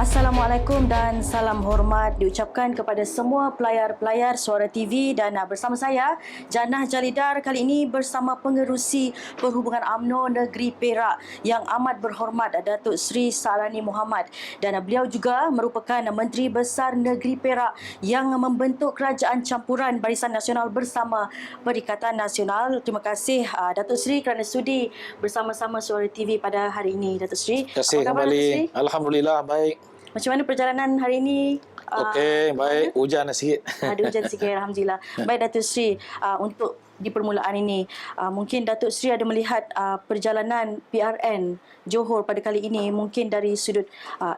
Assalamualaikum dan salam hormat diucapkan kepada semua pelayar-pelayar Suara TV dan bersama saya Janah Jalidar kali ini bersama Pengerusi Perhubungan UMNO Negeri Perak yang amat berhormat Datuk Seri Sa'alani Mohamad, dan beliau juga merupakan Menteri Besar Negeri Perak yang membentuk kerajaan campuran Barisan Nasional bersama Perikatan Nasional. Terima kasih Datuk Seri kerana sudi bersama-sama Suara TV pada hari ini, Datuk Seri. Terima kasih Apa khabar, kembali. Datuk Seri? Alhamdulillah, baik. Macam mana perjalanan hari ini? Okey, baik. Hujan sikit. Ada hujan sikit, Alhamdulillah. Baik Datuk Seri, untuk di permulaan ini, mungkin Datuk Seri ada melihat perjalanan PRN Johor pada kali ini, mungkin dari sudut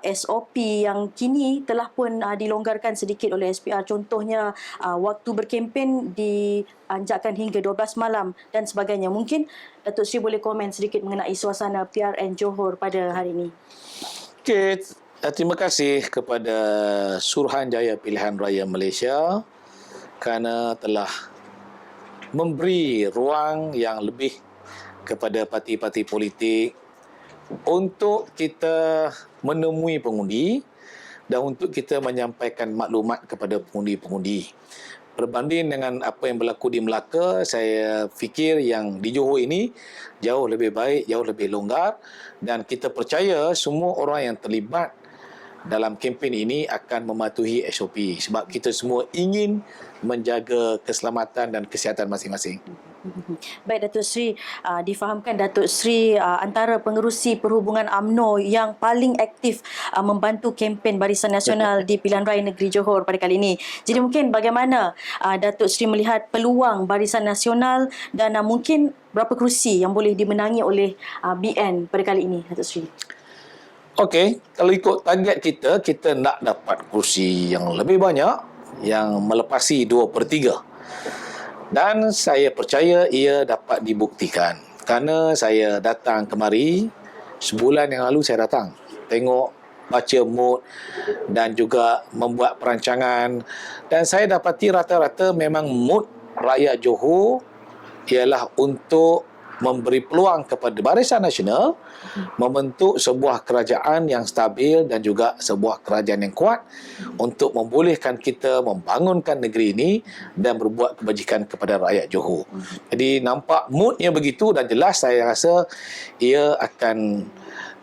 SOP yang kini telah pun dilonggarkan sedikit oleh SPR. Contohnya, waktu berkempen dianjakkan hingga 12 malam dan sebagainya. Mungkin Datuk Seri boleh komen sedikit mengenai suasana PRN Johor pada hari ini. Okey, terima kasih kepada Suruhanjaya Pilihan Raya Malaysia kerana telah memberi ruang yang lebih kepada parti-parti politik untuk kita menemui pengundi dan untuk kita menyampaikan maklumat kepada pengundi-pengundi. Berbanding dengan apa yang berlaku di Melaka, saya fikir yang di Johor ini jauh lebih baik, jauh lebih longgar, dan kita percaya semua orang yang terlibat dalam kempen ini akan mematuhi SOP sebab kita semua ingin menjaga keselamatan dan kesihatan masing-masing. Baik Datuk Seri, difahamkan Datuk Seri antara pengerusi perhubungan UMNO yang paling aktif membantu kempen Barisan Nasional di Pilihan Raya Negeri Johor pada kali ini. Jadi mungkin bagaimana Datuk Seri melihat peluang Barisan Nasional dan mungkin berapa kerusi yang boleh dimenangi oleh BN pada kali ini, Datuk Seri? Okey, kalau ikut target kita nak dapat kursi yang lebih banyak, yang melepasi 2/3. Dan saya percaya ia dapat dibuktikan. Kerana saya datang kemari, sebulan yang lalu saya datang. Tengok, baca mood dan juga membuat perancangan. Dan saya dapati rata-rata memang mood rakyat Johor ialah untuk memberi peluang kepada Barisan Nasional membentuk sebuah kerajaan yang stabil dan juga sebuah kerajaan yang kuat untuk membolehkan kita membangunkan negeri ini dan berbuat kebajikan kepada rakyat Johor. Jadi nampak moodnya begitu dan jelas saya rasa ia akan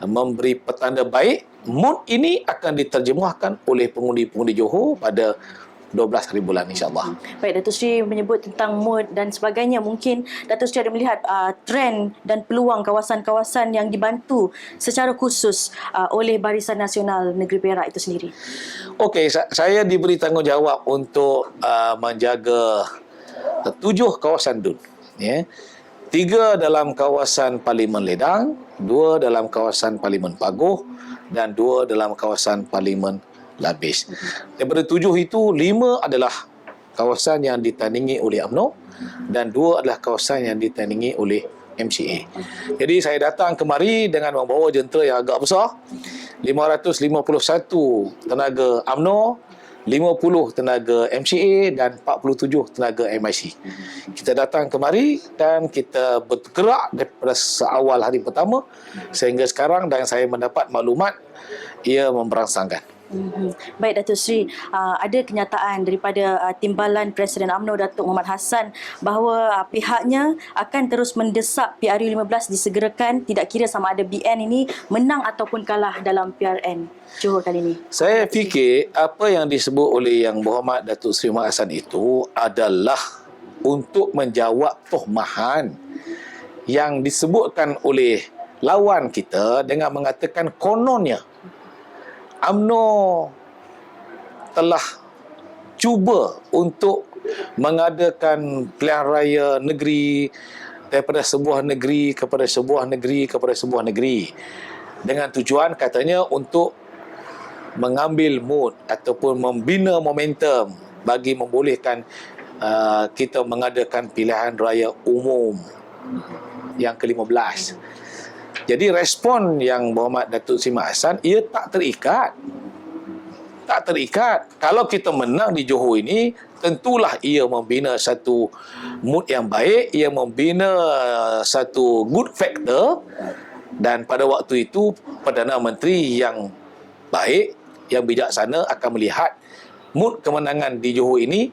memberi petanda baik. Mood ini akan diterjemahkan oleh pengundi-pengundi Johor pada 12 hari bulan, insyaAllah. Baik, Datuk Seri menyebut tentang mood dan sebagainya. Mungkin Datuk Seri ada melihat trend dan peluang kawasan-kawasan yang dibantu secara khusus oleh Barisan Nasional Negeri Perak itu sendiri. Okey, saya diberi tanggungjawab untuk menjaga 7 kawasan DUN. Ya. 3 dalam kawasan Parlimen Ledang, 2 dalam kawasan Parlimen Paguh dan 2 dalam kawasan Parlimen Labis. Daripada 7 itu, 5 adalah kawasan yang ditandingi oleh UMNO dan 2 adalah kawasan yang ditandingi oleh MCA. Jadi saya datang kemari dengan membawa jentera yang agak besar. 551 tenaga UMNO, 50 tenaga MCA dan 47 tenaga MIC. Kita datang kemari dan kita bergerak daripada seawal hari pertama sehingga sekarang, dan saya mendapat maklumat ia memberangsangkan. Baik Datuk Seri, ada kenyataan daripada Timbalan Presiden UMNO Datuk Muhammad Hassan bahawa pihaknya akan terus mendesak PRU15 disegerakan, tidak kira sama ada BN ini menang ataupun kalah dalam PRN Johor kali ini. Saya fikir apa yang disebut oleh Yang Berhormat Datuk Seri Muhammad Hassan itu adalah untuk menjawab tohmahan yang disebutkan oleh lawan kita dengan mengatakan kononnya UMNO telah cuba untuk mengadakan pilihan raya negeri daripada sebuah negeri kepada sebuah negeri kepada sebuah negeri dengan tujuan katanya untuk mengambil mood ataupun membina momentum bagi membolehkan kita mengadakan pilihan raya umum yang ke-15. Jadi respon Yang Berhormat Datuk Seri Muhammad Hassan, ia tak terikat. Tak terikat. Kalau kita menang di Johor ini, tentulah ia membina satu mood yang baik, ia membina satu good factor, dan pada waktu itu Perdana Menteri yang baik yang bijaksana akan melihat mood kemenangan di Johor ini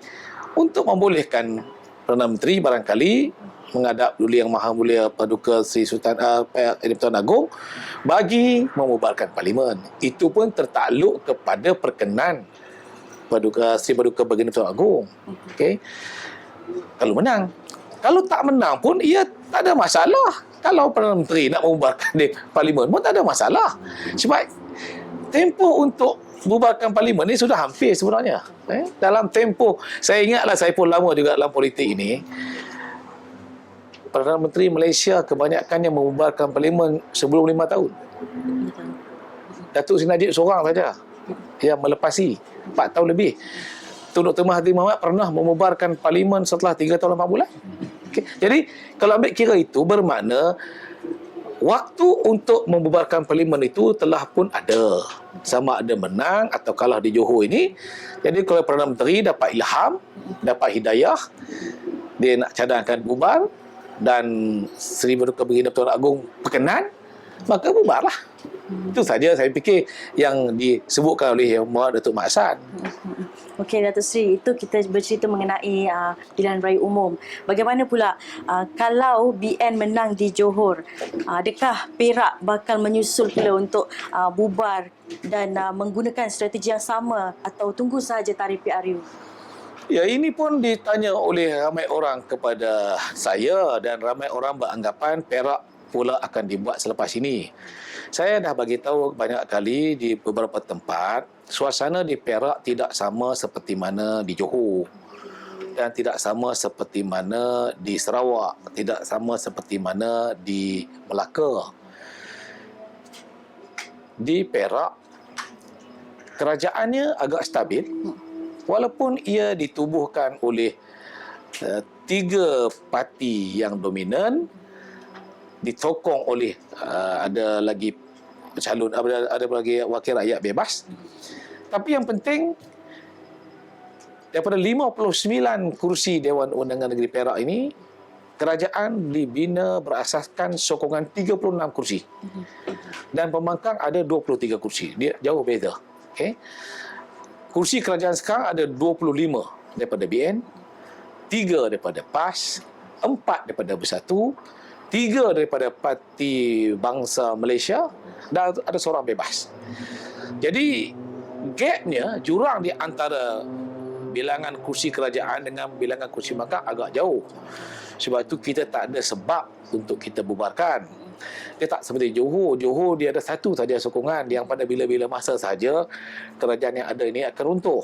untuk membolehkan Perdana Menteri barangkali menghadap Duli Yang Maha Mulia Paduka Seri Sultan Pertuan Agong bagi membubarkan parlimen. Itu pun tertakluk kepada perkenan Seri Paduka Baginda Pertuan Agong. Okey. Kalau menang. Kalau tak menang pun ia tak ada masalah. Kalau Perdana Menteri nak membubarkan parlimen pun tak ada masalah. Sebab tempoh untuk bubarkan parlimen ni sudah hampir sebenarnya. Dalam tempoh, saya ingatlah saya pun lama juga dalam politik ini. Perdana Menteri Malaysia kebanyakannya membubarkan parlimen sebelum 5 tahun. Datuk Seri Najib seorang saja yang melepasi 4 tahun lebih. Tun Dr. Mahathir Mohamad pernah membubarkan parlimen setelah 3 tahun 8 bulan. Okay. Jadi kalau ambil kira itu bermakna waktu untuk membubarkan parlimen itu telah pun ada. Sama ada menang atau kalah di Johor ini. Jadi kalau Perdana Menteri dapat ilham, dapat hidayah, dia nak cadangkan bubar dan Seri Paduka Baginda Pertuan Agong berkenan, maka bubarlah. Itu saja saya fikir yang disebutkan oleh Yang Muhammad Datuk Mak Hassan. Okey, Datuk Seri, itu kita bercerita mengenai pilihan raya umum. Bagaimana pula kalau BN menang di Johor, adakah Perak bakal menyusul pula untuk bubar dan menggunakan strategi yang sama atau tunggu sahaja tarikh PRU? Ya, ini pun ditanya oleh ramai orang kepada saya dan ramai orang beranggapan Perak pula akan dibuat selepas ini. Saya dah bagi tahu banyak kali di beberapa tempat, suasana di Perak tidak sama seperti mana di Johor dan tidak sama seperti mana di Sarawak, tidak sama seperti mana di Melaka. Di Perak, kerajaannya agak stabil walaupun ia ditubuhkan oleh 3 parti yang dominan, ditokong oleh ada lagi calon, ada lagi wakil rakyat bebas. Tapi yang penting daripada 59 kursi Dewan Undangan Negeri Perak ini, kerajaan dibina berasaskan sokongan 36 kursi. Dan pembangkang ada 23 kursi. Dia jauh beza. Okay? Kursi kerajaan sekarang ada 25 daripada BN, 3 daripada PAS, 4 daripada Bersatu, 3 daripada Parti Bangsa Malaysia dan ada seorang bebas. Jadi gapnya, jurang di antara bilangan kursi kerajaan dengan bilangan kursi pembangkang agak jauh. Sebab itu kita tak ada sebab untuk kita bubarkan. Dia tak seperti Johor. Johor dia ada satu saja sokongan yang pada bila-bila masa saja kerajaan yang ada ini akan runtuh.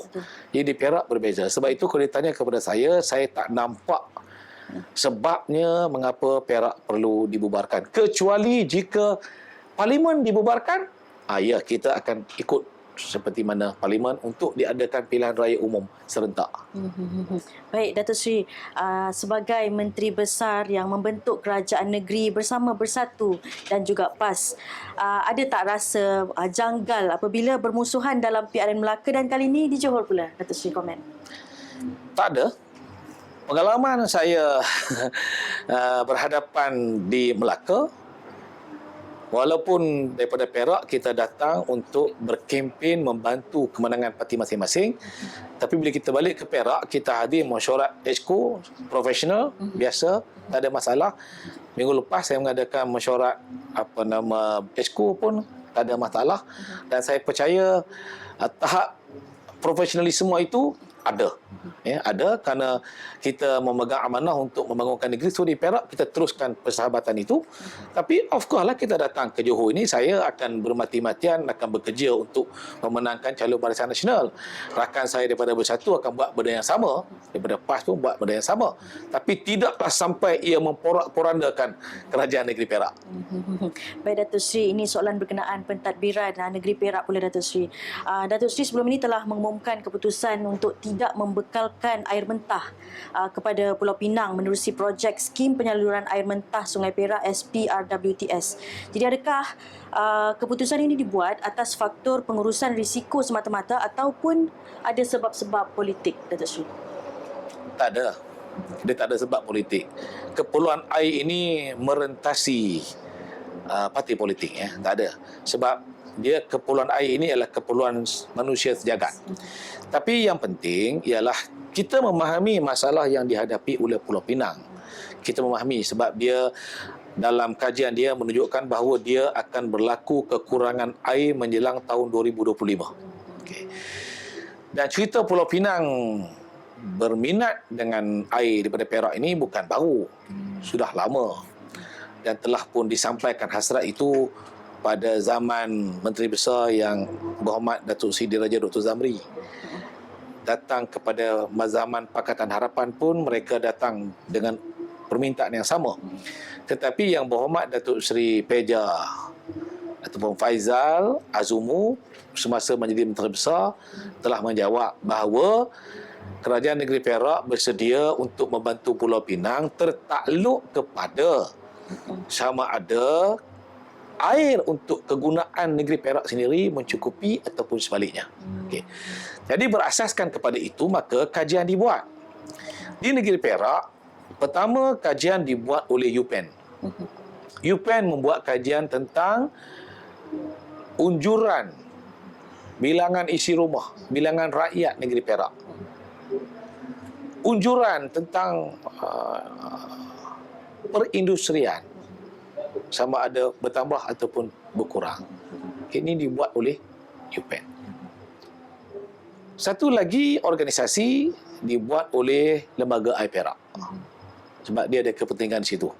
Jadi di Perak berbeza. Sebab itu kalau ditanya kepada saya tak nampak sebabnya mengapa Perak perlu dibubarkan. Kecuali jika parlimen dibubarkan, ya kita akan ikut seperti mana parlimen untuk diadakan pilihan raya umum serentak. Baik, Datuk Seri, sebagai Menteri Besar yang membentuk kerajaan negeri bersama Bersatu dan juga PAS, ada tak rasa janggal apabila bermusuhan dalam PRN Melaka dan kali ini di Johor pula? Datuk Seri komen. Tak ada. Pengalaman saya berhadapan di Melaka, walaupun daripada Perak kita datang untuk berkempen membantu kemenangan parti masing-masing, tapi bila kita balik ke Perak, kita hadir mesyuarat exco profesional biasa, tak ada masalah. Minggu lepas saya mengadakan mesyuarat exco pun tak ada masalah, dan saya percaya tahap profesionalisme itu ada. Ada kerana kita memegang amanah untuk membangunkan negeri. So di Perak kita teruskan persahabatan itu. Tapi of course lah kita datang ke Johor ini, saya akan bermati-matian akan bekerja untuk memenangkan calon Barisan Nasional. Rakan saya daripada Bersatu akan buat benda yang sama, daripada PAS pun buat benda yang sama. Tapi tidaklah sampai ia memporak-porandakan kerajaan negeri Perak. Baik, Datuk Seri, ini soalan berkenaan pentadbiran negeri Perak pula, Datuk Seri. Datuk Seri sebelum ini telah mengumumkan keputusan untuk tidak membekalkan air mentah kepada Pulau Pinang menerusi projek skim penyaluran air mentah Sungai Perak SPRWTS. Jadi adakah keputusan ini dibuat atas faktor pengurusan risiko semata-mata ataupun ada sebab-sebab politik, Datuk Seri? Tak ada. Dia tak ada sebab politik. Keperluan air ini merentasi parti politik. Tak ada. Sebab dia keperluan air ini adalah keperluan manusia sejagat. Tapi yang penting ialah kita memahami masalah yang dihadapi oleh Pulau Pinang. Kita memahami sebab dia dalam kajian dia menunjukkan bahawa dia akan berlaku kekurangan air menjelang tahun 2025. Okey. Dan cerita Pulau Pinang berminat dengan air daripada Perak ini bukan baru. Sudah lama. Dan telah pun disampaikan hasrat itu pada zaman Menteri Besar yang berhormat Datuk Seri Diraja Dr. Zamri. Datang kepada zaman Pakatan Harapan pun mereka datang dengan permintaan yang sama. Tetapi yang berhormat Datuk Seri Peja ataupun Faizal Azumu semasa menjadi Menteri Besar telah menjawab bahawa Kerajaan Negeri Perak bersedia untuk membantu Pulau Pinang tertakluk kepada sama ada air untuk kegunaan negeri Perak sendiri mencukupi ataupun sebaliknya. Okey. Jadi berasaskan kepada itu maka kajian dibuat. Di negeri Perak, pertama kajian dibuat oleh UPEN. UPEN membuat kajian tentang unjuran bilangan isi rumah, bilangan rakyat negeri Perak. Unjuran tentang perindustrian sama ada bertambah ataupun berkurang. Ini dibuat oleh UPEN. Satu lagi organisasi dibuat oleh Lembaga Air Perak. Sebab dia ada kepentingan di situ.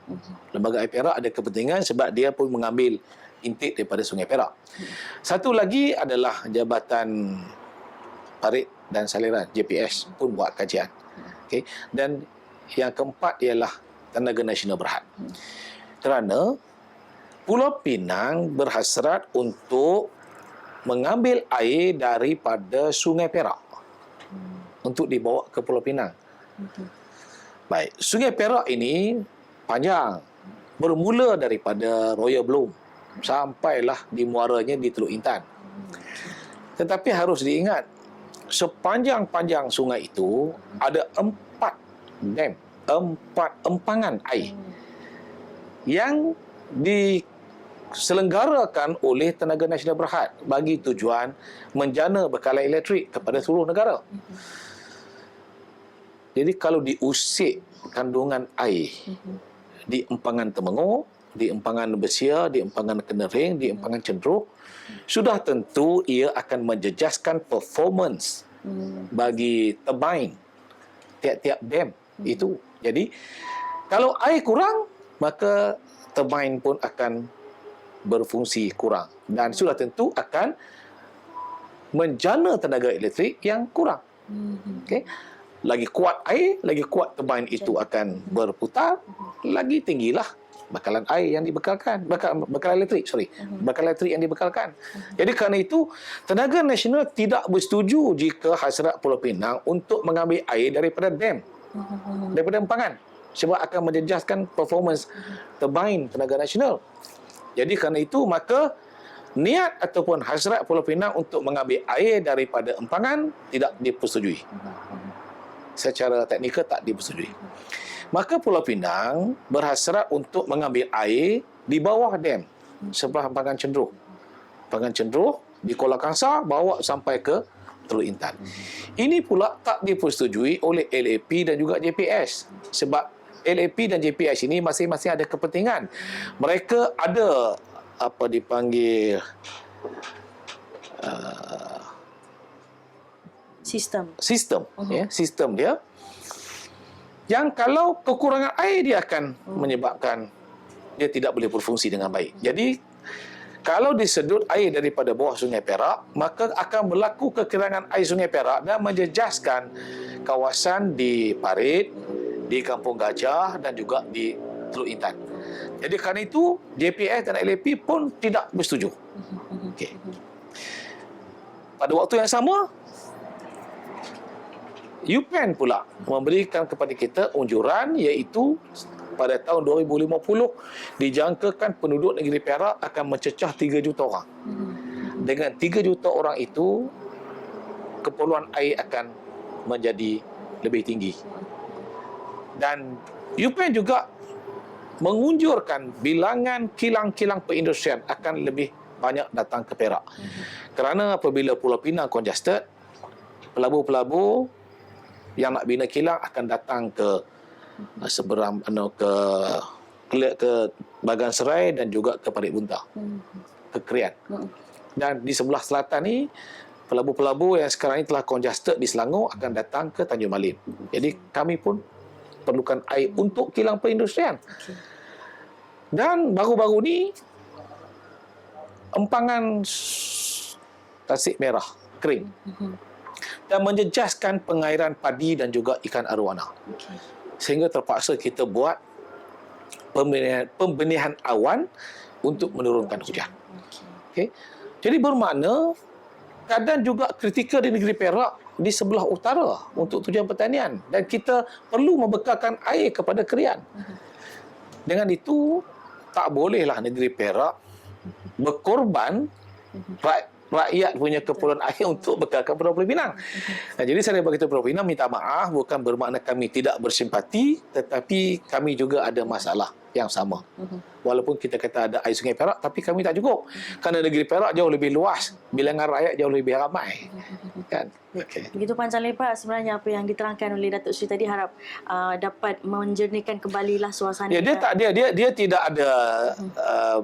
Lembaga Air Perak ada kepentingan sebab dia pun mengambil intake daripada Sungai Perak. Satu lagi adalah Jabatan Parit dan Saliran JPS pun buat kajian. Okay. Dan yang keempat ialah Tenaga Nasional Berhad. Kerana Pulau Pinang berhasrat untuk mengambil air daripada Sungai Perak untuk dibawa ke Pulau Pinang. Baik, Sungai Perak ini panjang. Bermula daripada Royal Bloom sampailah di muaranya di Teluk Intan. Tetapi harus diingat, sepanjang-panjang sungai itu ada 4 dam, 4 empangan air yang diselenggarakan oleh Tenaga Nasional Berhad bagi tujuan menjana bekalan elektrik kepada seluruh negara. Jadi kalau diusik kandungan air di empangan Temenggong, di empangan Besia, di empangan Kenering, di empangan Cenderuh, sudah tentu ia akan menjejaskan performance bagi turbine tiap-tiap dam itu. Jadi kalau air kurang, maka turbine pun akan berfungsi kurang dan sudah tentu akan menjana tenaga elektrik yang kurang. Okey. Lagi kuat air, lagi kuat turbine itu akan berputar, lagi tinggilah bekalan air yang dibekalkan, bekalan elektrik, bekalan elektrik yang dibekalkan. Jadi kerana itu, Tenaga Nasional tidak bersetuju jika hasrat Pulau Pinang untuk mengambil air daripada dam, daripada empangan, sebab akan menjejaskan performance turbine Tenaga Nasional. Jadi kerana itu, maka niat ataupun hasrat Pulau Pinang untuk mengambil air daripada empangan tidak dipersetujui. Secara teknikal tak dipersetujui. Maka Pulau Pinang berhasrat untuk mengambil air di bawah dam sebelah empangan Cenderuh. Empangan Cenderuh di Kuala Kangsar bawa sampai ke Teluk Intan. Ini pula tak dipersetujui oleh LAP dan juga JPS. Sebab LAP dan JPS ini masing-masing ada kepentingan. Mereka ada apa dipanggil sistem ya, sistem dia yang kalau kekurangan air dia akan menyebabkan dia tidak boleh berfungsi dengan baik. Jadi kalau disedut air daripada bawah Sungai Perak, maka akan berlaku kekurangan air Sungai Perak dan menjejaskan kawasan di Parit, di Kampung Gajah dan juga di Teluk Intan. Jadi kerana itu JPS dan LAP pun tidak bersetuju. Okay. Pada waktu yang sama, UPEN pula memberikan kepada kita unjuran iaitu pada tahun 2050 dijangkakan penduduk negeri Perak akan mencecah 3 juta orang. Dengan 3 juta orang itu, keperluan air akan menjadi lebih tinggi. Dan UPEN juga mengunjurkan bilangan kilang-kilang perindustrian akan lebih banyak datang ke Perak. Kerana apabila Pulau Pinang congested, pelabur-pelabur yang nak bina kilang akan datang ke seberang ke Bagan Serai dan juga ke Parit Bunta, ke Krian. Dan di sebelah selatan ni, pelabur-pelabur yang sekarang ini telah congested di Selangor akan datang ke Tanjung Malin. Jadi kami pun perlukan air untuk kilang perindustrian. Dan baru-baru ni empangan tasik merah kering dan menjejaskan pengairan padi dan juga ikan arowana. Sehingga terpaksa kita buat pembenihan awan untuk menurunkan hujan. Okay. Jadi bermakna keadaan juga kritikal di negeri Perak di sebelah utara untuk tujuan pertanian, dan kita perlu membekalkan air kepada Krian. Dengan itu tak bolehlah negeri Perak berkorban rakyat punya keperluan air untuk bekalkan Pulau Pinang. Jadi saya bagi Pulau Pinang minta maaf, bukan bermakna kami tidak bersimpati, tetapi kami juga ada masalah yang sama. Walaupun kita kata ada air Sungai Perak, tapi kami tak cukup. Kerana negeri Perak jauh lebih luas, bilangan rakyat jauh lebih ramai. Kan? Okay. Begitu panjang lebar sebenarnya apa yang diterangkan oleh Datuk Seri tadi, harap dapat menjernihkan kembalilah suasana. Ya, dia tidak ada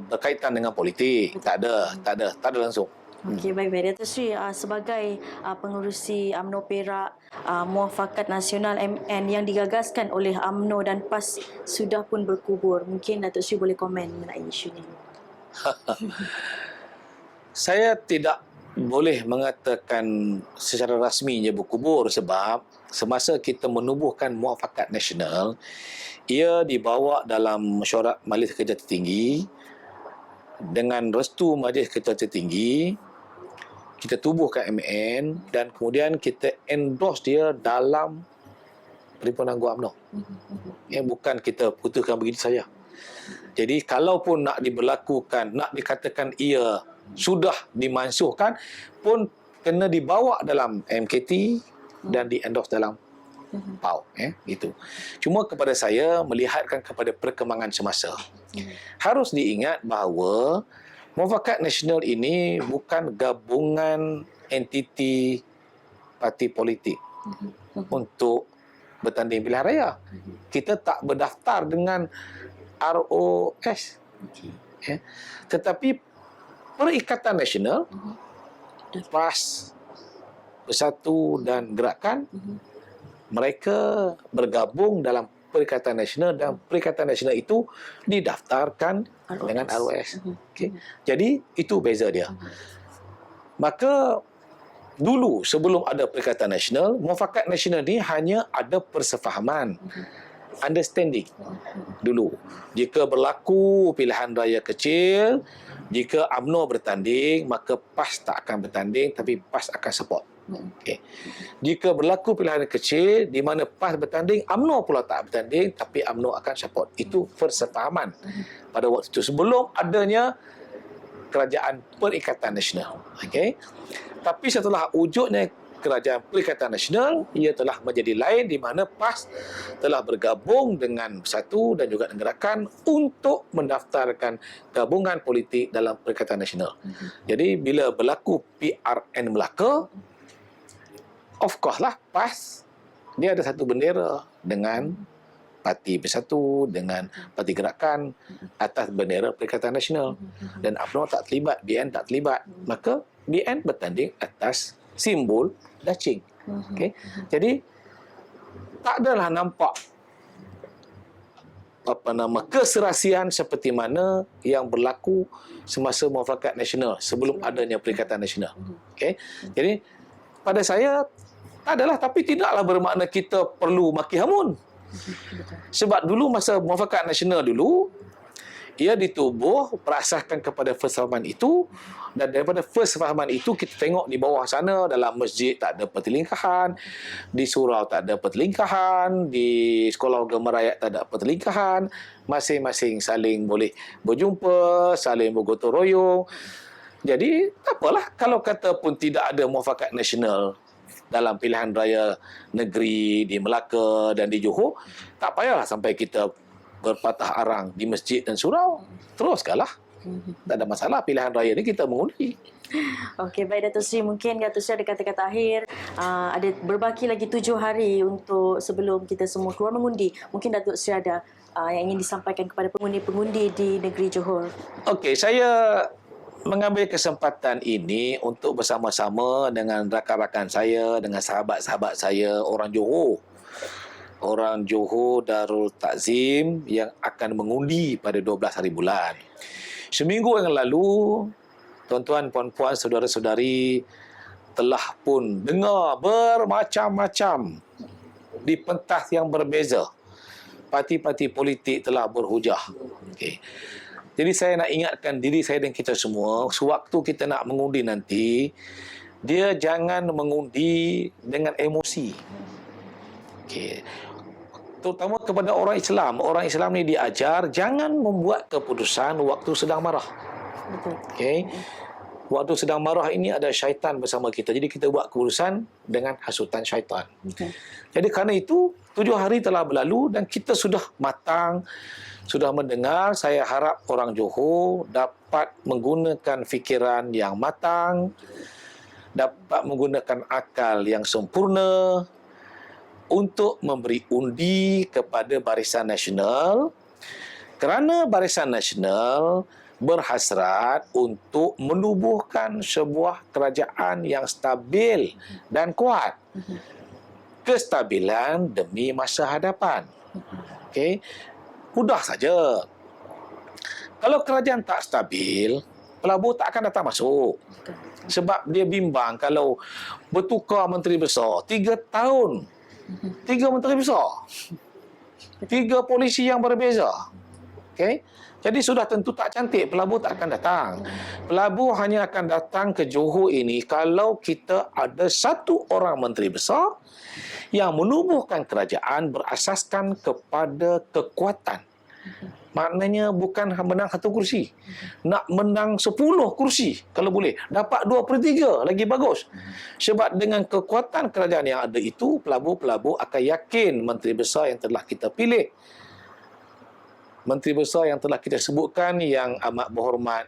berkaitan dengan politik. Tak ada langsung. Okey, baik. Datuk Seri, sebagai pengerusi UMNO Perak, Muafakat Nasional MN yang digagaskan oleh UMNO dan PAS sudah pun berkubur. Mungkin Datuk Seri boleh komen mengenai isu ini. Saya tidak boleh mengatakan secara rasminya berkubur, sebab semasa kita menubuhkan Muafakat Nasional, ia dibawa dalam mesyuarat Majlis Kerja Tertinggi dengan restu Majlis Kerja Tertinggi. Kita tubuhkan MN dan kemudian kita endorse dia dalam perhimpunan anggota UMNO. Yang bukan kita putuskan begitu saja. Jadi kalaupun nak diberlakukan, nak dikatakan ia sudah dimansuhkan, pun kena dibawa dalam MKT dan di-endorse dalam PAU. Itu. Cuma kepada saya, melihatkan kepada perkembangan semasa, harus diingat bahawa Muafakat Nasional ini bukan gabungan entiti parti politik untuk bertanding pilihan raya. Kita tak berdaftar dengan ROS. Tetapi Perikatan Nasional, PAS, Bersatu dan Gerakan, mereka bergabung dalam Perikatan Nasional, dan Perikatan Nasional itu didaftarkan dengan ROS. Okay. Jadi itu beza dia. Maka dulu sebelum ada Perikatan Nasional, Muafakat Nasional ni hanya ada persefahaman, understanding dulu. Jika berlaku pilihan raya kecil, jika UMNO bertanding, maka PAS tak akan bertanding, tapi PAS akan support. Okay. Jika berlaku pilihan kecil di mana PAS bertanding, UMNO pula tak bertanding, tapi UMNO akan support. Itu persefahaman pada waktu itu, sebelum adanya Kerajaan Perikatan Nasional. Okay. Tapi setelah wujudnya Kerajaan Perikatan Nasional, ia telah menjadi lain, di mana PAS telah bergabung dengan Bersatu dan juga Gerakan untuk mendaftarkan gabungan politik dalam Perikatan Nasional. Jadi bila berlaku PRN Melaka, of course lah, PAS dia ada satu bendera dengan Parti Bersatu, dengan Parti Gerakan atas bendera Perikatan Nasional. Dan UMNO tak terlibat, BN tak terlibat. Maka BN bertanding atas simbol dacing. Okay. Jadi tak adalah nampak keserasian seperti mana yang berlaku semasa Muafakat Nasional sebelum adanya Perikatan Nasional. Okay. Jadi pada saya tak adalah, tapi tidaklah bermakna kita perlu maki hamun. Sebab dulu masa Muafakat Nasional dulu, ia ditubuh berasaskan kepada persefahaman itu, dan daripada persefahaman itu kita tengok di bawah sana, dalam masjid tak ada pertelingkahan, di surau tak ada pertelingkahan, di sekolah agama rakyat tak ada pertelingkahan, masing-masing saling boleh berjumpa, saling bergotong royong. Jadi tak apalah kalau kata pun tidak ada Muafakat Nasional dalam pilihan raya negeri di Melaka dan di Johor, tak payahlah sampai kita berpatah arang di masjid dan surau. Teruskanlah. Tak ada masalah, pilihan raya ni kita mengundi. Okey, baik Datuk Seri. Mungkin Datuk Seri ada kata-kata akhir. Ada berbaki lagi 7 hari untuk sebelum kita semua keluar mengundi. Mungkin Datuk Seri ada yang ingin disampaikan kepada pengundi-pengundi di negeri Johor. Okey, saya mengambil kesempatan ini untuk bersama-sama dengan rakan-rakan saya, dengan sahabat-sahabat saya orang Johor. Orang Johor Darul Takzim yang akan mengundi pada 12 hari bulan. Seminggu yang lalu, tuan-tuan, puan-puan, saudara-saudari telah pun dengar bermacam-macam di pentas yang berbeza. Parti-parti politik telah berhujah. Okey. Jadi saya nak ingatkan diri saya dan kita semua, sewaktu kita nak mengundi nanti, dia jangan mengundi dengan emosi. Okey. Terutama kepada orang Islam. Orang Islam ni diajar jangan membuat keputusan waktu sedang marah. Betul. Okey. Waktu sedang marah ini ada syaitan bersama kita. Jadi kita buat keputusan dengan hasutan syaitan. Okay. Jadi kerana itu 7 hari telah berlalu dan kita sudah matang, sudah mendengar. Saya harap orang Johor dapat menggunakan fikiran yang matang, dapat menggunakan akal yang sempurna untuk memberi undi kepada Barisan Nasional, kerana Barisan Nasional berhasrat untuk menubuhkan sebuah kerajaan yang stabil dan kuat. Kestabilan demi masa hadapan. Okey. Mudah saja. Kalau kerajaan tak stabil, pelabur tak akan datang masuk. Sebab dia bimbang kalau bertukar menteri besar 3 tahun. 3 menteri besar. 3 polisi yang berbeza. Okey. Jadi sudah tentu tak cantik, pelabur tak akan datang. Pelabur hanya akan datang ke Johor ini kalau kita ada 1 orang menteri besar yang menubuhkan kerajaan berasaskan kepada kekuatan. Maknanya bukan menang 1 kursi. Nak menang 10 kursi kalau boleh. Dapat 2/3 lagi bagus. Sebab dengan kekuatan kerajaan yang ada itu, pelabur-pelabur akan yakin menteri besar yang telah kita pilih, menteri besar yang telah kita sebutkan yang amat berhormat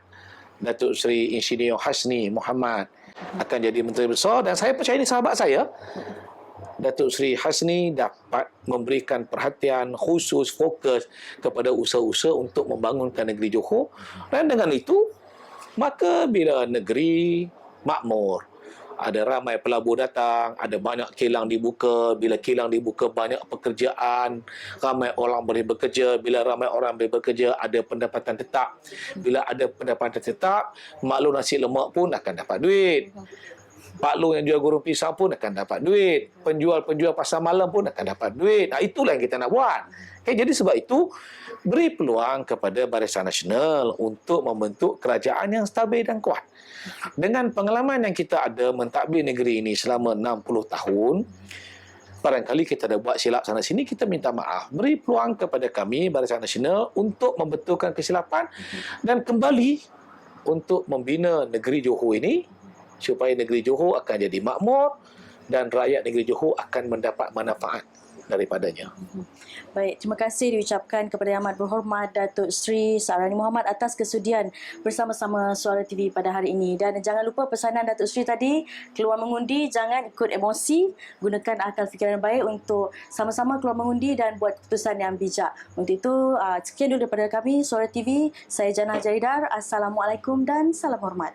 Datuk Seri Insinyur Hasni Mohamad akan jadi menteri besar, dan saya percaya ini sahabat saya Datuk Seri Hasni dapat memberikan perhatian khusus, fokus kepada usaha-usaha untuk membangunkan negeri Johor. Dan dengan itu, maka bila negeri makmur, ada ramai pelabur datang, ada banyak kilang dibuka. Bila kilang dibuka, banyak pekerjaan, ramai orang boleh bekerja. Bila ramai orang boleh bekerja, ada pendapatan tetap. Bila ada pendapatan tetap, maklum nasi lemak pun akan dapat duit. Pak Long yang jual goreng pisang pun akan dapat duit. Penjual-penjual pasar malam pun akan dapat duit. Itulah yang kita nak buat. Okay, jadi sebab itu, beri peluang kepada Barisan Nasional untuk membentuk kerajaan yang stabil dan kuat. Dengan pengalaman yang kita ada mentadbir negeri ini selama 60 tahun, barangkali kita dah buat silap sana sini, kita minta maaf. Beri peluang kepada kami, Barisan Nasional, untuk membetulkan kesilapan dan kembali untuk membina negeri Johor ini, supaya negeri Johor akan jadi makmur dan rakyat negeri Johor akan mendapat manfaat daripadanya. Baik, terima kasih diucapkan kepada Yang Amat Berhormat Datuk Seri Sahrani Mohamad atas kesudian bersama-sama Suara TV pada hari ini. Dan jangan lupa pesanan Datuk Seri tadi, keluar mengundi jangan ikut emosi, gunakan akal fikiran baik untuk sama-sama keluar mengundi dan buat keputusan yang bijak. Untuk itu, sekian dulu daripada kami Suara TV. Saya Janah Jaridar. Assalamualaikum dan salam hormat.